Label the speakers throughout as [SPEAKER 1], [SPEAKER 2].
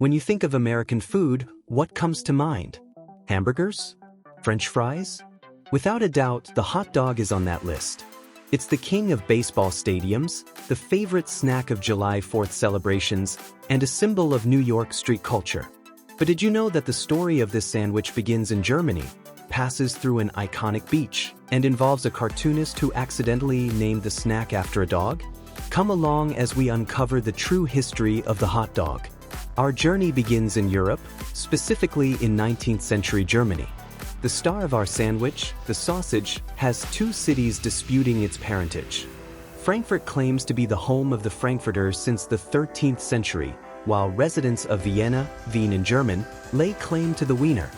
[SPEAKER 1] When you think of American food, what comes to mind? Hamburgers? French fries? Without a doubt, the hot dog is on that list. It's the king of baseball stadiums, the favorite snack of July 4th celebrations, and a symbol of New York street culture. But did you know that the story of this sandwich begins in Germany, passes through an iconic beach, and involves a cartoonist who accidentally named the snack after a dog? Come along as we uncover the true history of the hot dog. Our journey begins in Europe, specifically in 19th century Germany. The star of our sandwich, the sausage, has two cities disputing its parentage. Frankfurt claims to be the home of the Frankfurters since the 13th century, while residents of Vienna, Wien in German, lay claim to the Wiener.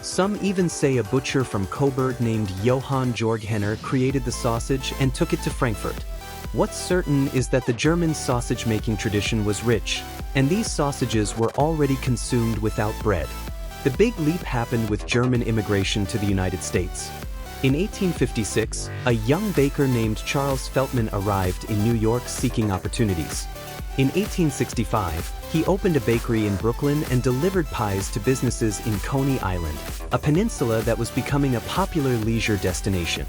[SPEAKER 1] Some even say a butcher from Coburg named Johann Georg Henner created the sausage and took it to Frankfurt. What's certain is that the German sausage-making tradition was rich, and these sausages were already consumed without bread. The big leap happened with German immigration to the United States. In 1856, a young baker named Charles Feltman arrived in New York seeking opportunities. In 1865, he opened a bakery in Brooklyn and delivered pies to businesses in Coney Island, a peninsula that was becoming a popular leisure destination.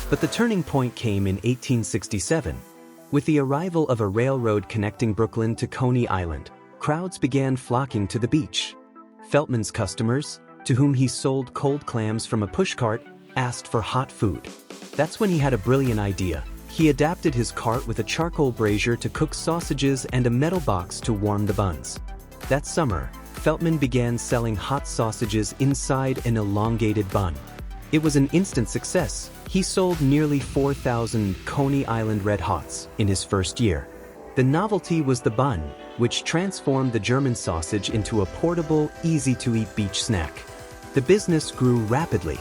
[SPEAKER 1] But the turning point came in 1867. With the arrival of a railroad connecting Brooklyn to Coney Island, crowds began flocking to the beach. Feltman's customers, to whom he sold cold clams from a pushcart, asked for hot food. That's when he had a brilliant idea. He adapted his cart with a charcoal brazier to cook sausages and a metal box to warm the buns. That summer, Feltman began selling hot sausages inside an elongated bun. It was an instant success. He sold nearly 4,000 Coney Island Red Hots in his first year. The novelty was the bun, which transformed the German sausage into a portable, easy-to-eat beach snack. The business grew rapidly.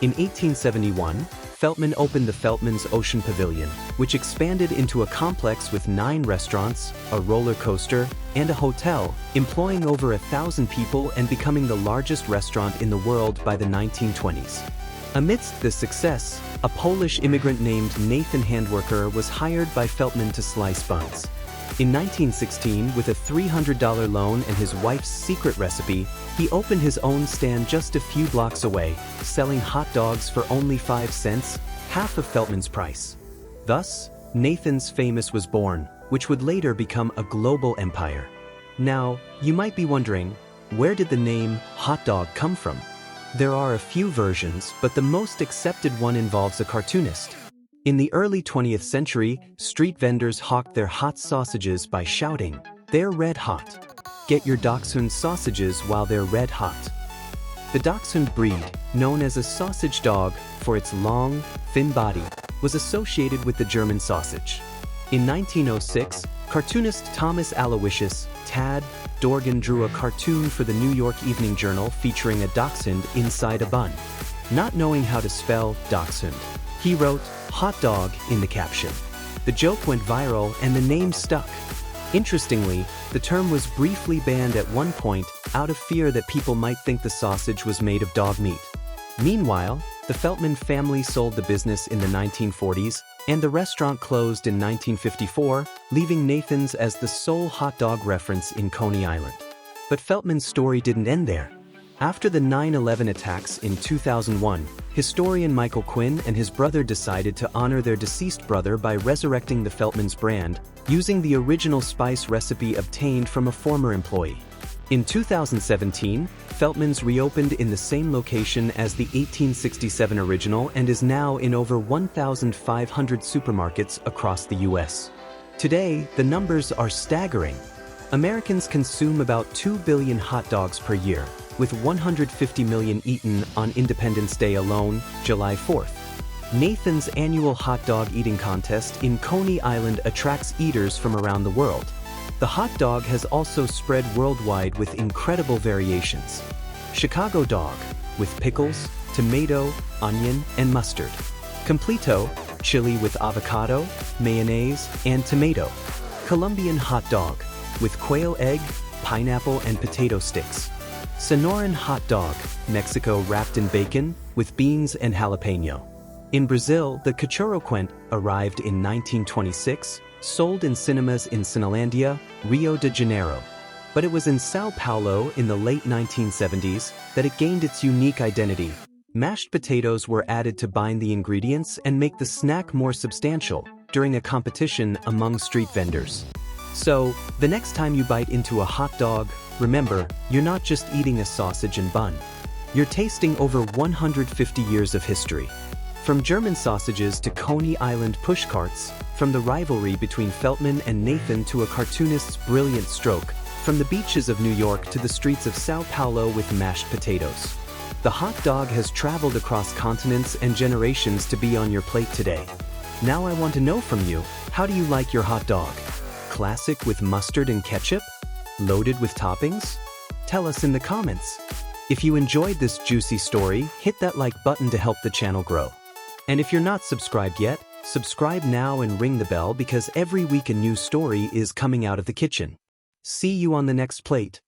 [SPEAKER 1] In 1871, Feltman opened the Feltman's Ocean Pavilion, which expanded into a complex with 9 restaurants, a roller coaster, and a hotel, employing over 1,000 people and becoming the largest restaurant in the world by the 1920s. Amidst this success, a Polish immigrant named Nathan Handwerker was hired by Feltman to slice buns. In 1916, with a $300 loan and his wife's secret recipe, he opened his own stand just a few blocks away, selling hot dogs for only 5 cents, half of Feltman's price. Thus, Nathan's Famous was born, which would later become a global empire. Now, you might be wondering, where did the name hot dog come from? There are a few versions, but the most accepted one involves a cartoonist. In the early 20th century, street vendors hawked their hot sausages by shouting, "They're red hot. Get your Dachshund sausages while they're red hot." The Dachshund breed, known as a sausage dog for its long, thin body, was associated with the German sausage. In 1906, cartoonist Thomas Aloysius Tad Dorgan drew a cartoon for the New York Evening Journal featuring a dachshund inside a bun. Not knowing how to spell dachshund, he wrote "hot dog" in the caption. The joke went viral and the name stuck. Interestingly, the term was briefly banned at one point out of fear that people might think the sausage was made of dog meat. Meanwhile, the Feltman family sold the business in the 1940s, and the restaurant closed in 1954, leaving Nathan's as the sole hot dog reference in Coney Island. But Feltman's story didn't end there. After the 9/11 attacks in 2001, historian Michael Quinn and his brother decided to honor their deceased brother by resurrecting the Feltman's brand, using the original spice recipe obtained from a former employee. In 2017, Feltman's reopened in the same location as the 1867 original and is now in over 1,500 supermarkets across the US. Today, the numbers are staggering. Americans consume about 2 billion hot dogs per year, with 150 million eaten on Independence Day alone, July 4th. Nathan's annual hot dog eating contest in Coney Island attracts eaters from around the world. The hot dog has also spread worldwide with incredible variations. Chicago dog, with pickles, tomato, onion, and mustard. Completo, chili with avocado, mayonnaise, and tomato. Colombian hot dog, with quail egg, pineapple, and potato sticks. Sonoran hot dog, Mexico wrapped in bacon, with beans and jalapeno. In Brazil, the cachorro quente arrived in 1926, sold in cinemas in Cinelandia, Rio de Janeiro. But it was in Sao Paulo in the late 1970s that it gained its unique identity. Mashed potatoes were added to bind the ingredients and make the snack more substantial during a competition among street vendors. So, the next time you bite into a hot dog, remember, you're not just eating a sausage and bun. You're tasting over 150 years of history. From German sausages to Coney Island pushcarts, from the rivalry between Feltman and Nathan to a cartoonist's brilliant stroke, from the beaches of New York to the streets of Sao Paulo with mashed potatoes. The hot dog has traveled across continents and generations to be on your plate today. Now I want to know from you, how do you like your hot dog? Classic with mustard and ketchup? Loaded with toppings? Tell us in the comments. If you enjoyed this juicy story, hit that like button to help the channel grow. And if you're not subscribed yet, subscribe now and ring the bell because every week a new story is coming out of the kitchen. See you on the next plate.